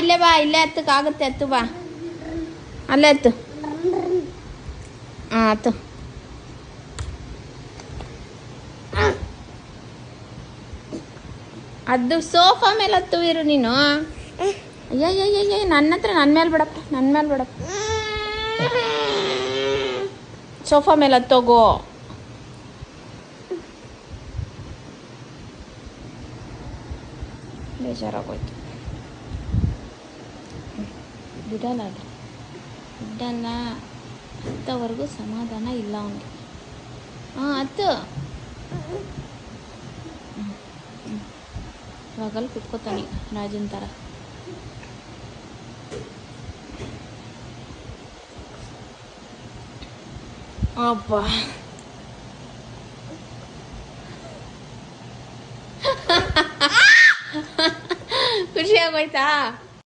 ಇಲ್ಲೇ ಬಾ, ಇಲ್ಲೇ ಹತ್ತಕ್ಕಾಗುತ್ತೆ, ಹತ್ತು ಬಾ, ಅಲ್ಲೇ ಹತ್ತು. ಹಾಂ ಹತ್ತು. ಅದು ಸೋಫಾ ಮೇಲೆ ಹತ್ತು ಇರು ನೀನು. ಅಯ್ಯಯ್ಯಯ್ಯ, ನನ್ನ ಮೇಲೆ ಬಿಡಪ್ಪ, ನನ್ನ ಮೇಲೆ ಬಿಡಪ್ಪ. ಸೋಫಾ ಮೇಲೆ ಹತ್ತೋಗು. ಬೇಜಾರಾಗೋಯ್ತು. ಬಿಡಲ್ಲ, ಅದು ಬಿಡಲ್ಲ. ಹತ್ತವರೆಗೂ ಸಮಾಧಾನ ಇಲ್ಲ ಅವನಿಗೆ. ಹಾಂ ಹತ್ತು. ಇವಾಗಲ್ಲಿ ಕುತ್ಕೋತಾನೆ ರಾಜನ್ ಥರ. ಅಪ್ಪ ಖುಷಿ ಆಗೋಯ್ತಾ?